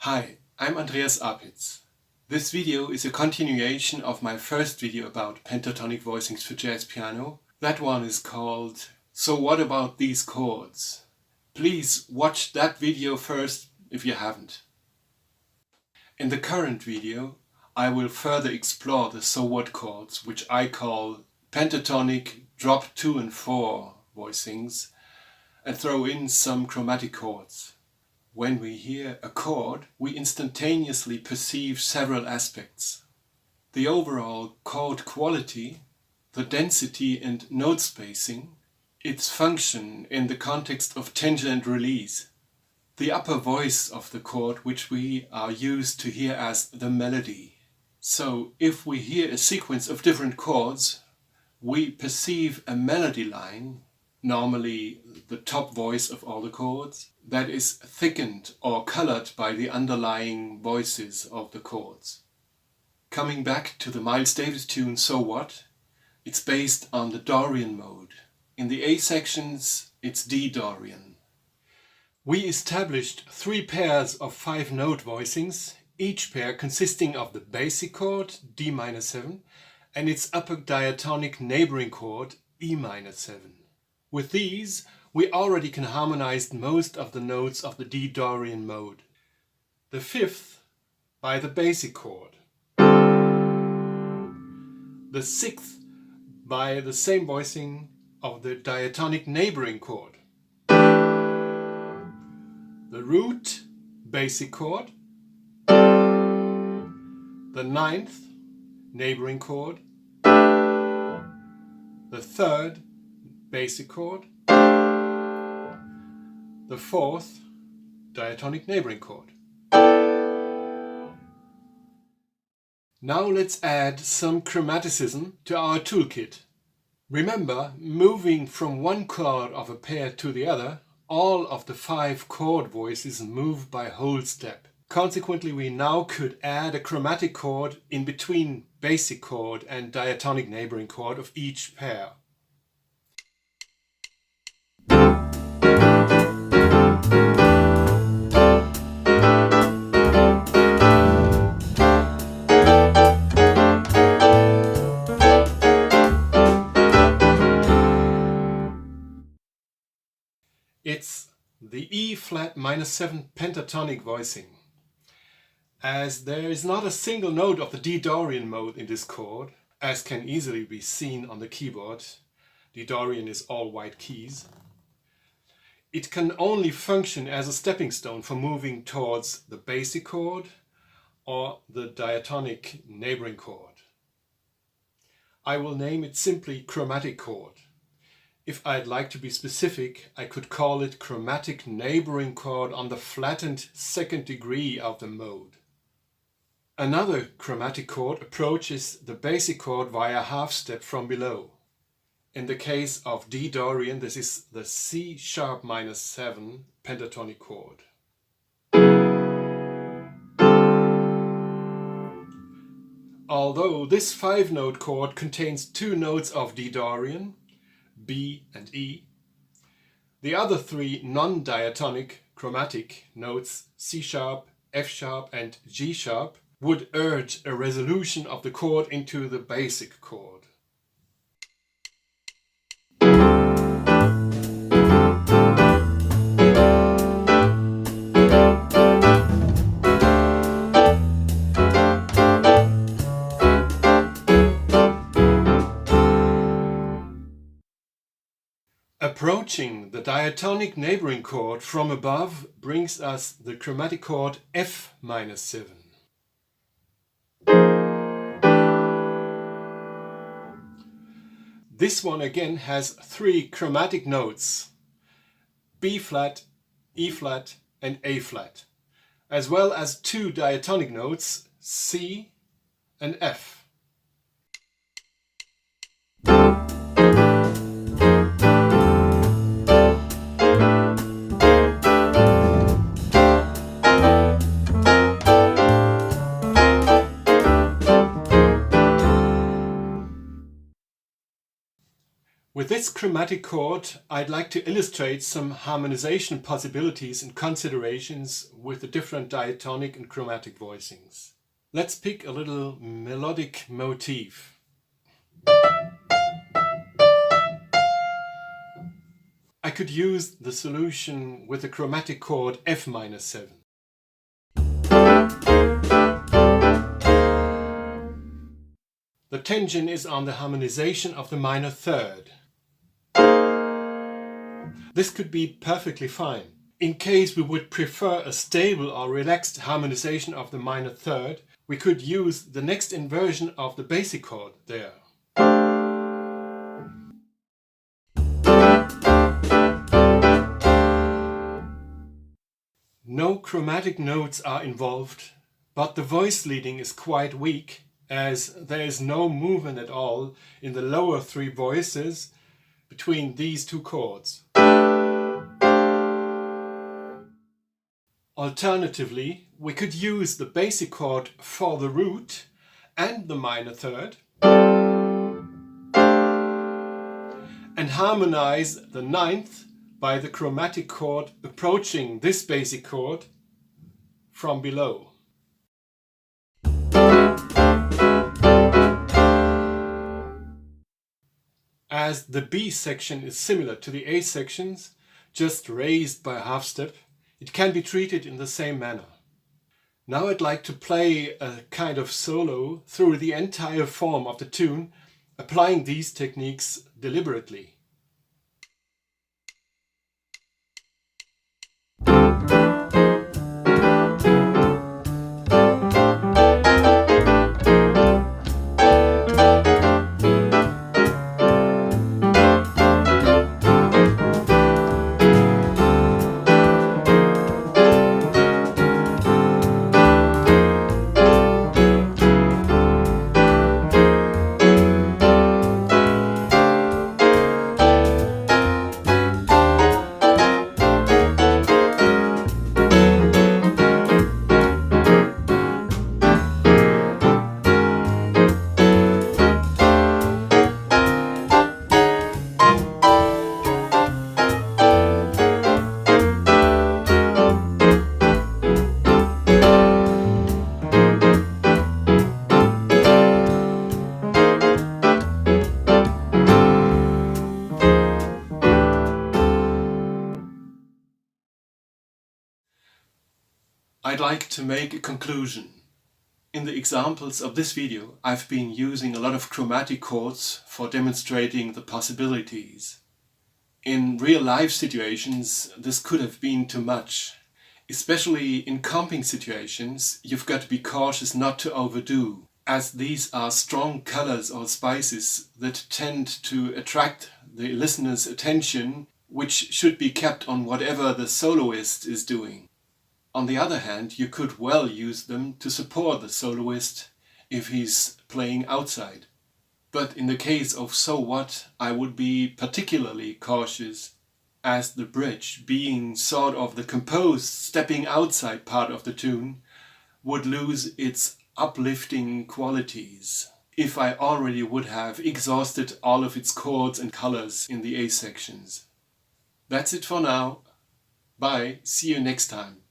Hi, I'm Andreas Apitz. This video is a continuation of my first video about pentatonic voicings for jazz piano. That one is called So What About These Chords? Please watch that video first if you haven't. In the current video, I will further explore the so what chords, which I call pentatonic drop 2 and 4 voicings, and throw in some chromatic chords. When we hear a chord, we instantaneously perceive several aspects. The overall chord quality, the density and note spacing, its function in the context of tension and release, the upper voice of the chord which we are used to hear as the melody. So if we hear a sequence of different chords, we perceive a melody line, normally the top voice of all the chords, that is thickened or colored by the underlying voices of the chords. Coming back to the Miles Davis tune So What, it's based on the Dorian mode. In the A sections, it's D Dorian. We established 3 pairs of 5-note voicings, each pair consisting of the basic chord D minor 7 and its upper diatonic neighboring chord E minor 7. With these, we already can harmonize most of the notes of the D Dorian mode. The 5th by the basic chord. The 6th by the same voicing of the diatonic neighboring chord. The root basic chord. The 9th neighboring chord. The 3rd basic chord. The 4th diatonic neighboring chord. Now let's add some chromaticism to our toolkit. Remember, moving from one chord of a pair to the other, all of the 5 chord voices move by whole step. Consequently, we now could add a chromatic chord in between basic chord and diatonic neighboring chord of each pair. It's the E flat minor 7 pentatonic voicing. As there is not a single note of the D Dorian mode in this chord, as can easily be seen on the keyboard, D Dorian is all white keys, it can only function as a stepping stone for moving towards the basic chord or the diatonic neighboring chord. I will name it simply chromatic chord. If I'd like to be specific, I could call it chromatic neighboring chord on the flattened 2nd degree of the mode. Another chromatic chord approaches the basic chord via half step from below. In the case of D Dorian, this is the C sharp minor 7 pentatonic chord. Although this 5-note chord contains 2 notes of D Dorian, B and E, the other 3 non-diatonic chromatic notes C sharp, F sharp and G sharp would urge a resolution of the chord into the basic chord. Approaching the diatonic neighboring chord from above brings us the chromatic chord F minor 7. This one again has 3 chromatic notes, B flat, E flat and A flat, as well as 2 diatonic notes, C and F. With this chromatic chord, I'd like to illustrate some harmonization possibilities and considerations with the different diatonic and chromatic voicings. Let's pick a little melodic motif. I could use the solution with the chromatic chord F-7. The tension is on the harmonization of the minor third. This could be perfectly fine. In case we would prefer a stable or relaxed harmonization of the minor third, we could use the next inversion of the basic chord there. No chromatic notes are involved, but the voice leading is quite weak, as there is no movement at all in the lower three voices between these two chords. Alternatively, we could use the basic chord for the root and the minor third and harmonize the ninth by the chromatic chord approaching this basic chord from below. As the B section is similar to the A sections, just raised by a half step, it can be treated in the same manner. Now I'd like to play a kind of solo through the entire form of the tune, applying these techniques deliberately. I'd like to make a conclusion. In the examples of this video, I've been using a lot of chromatic chords for demonstrating the possibilities. In real-life situations, this could have been too much. Especially in comping situations, you've got to be cautious not to overdo, as these are strong colors or spices that tend to attract the listener's attention, which should be kept on whatever the soloist is doing. On the other hand, you could well use them to support the soloist if he's playing outside. But in the case of So What, I would be particularly cautious, as the bridge, being sort of the composed stepping outside part of the tune, would lose its uplifting qualities if I already would have exhausted all of its chords and colors in the A sections. That's it for now. Bye, see you next time.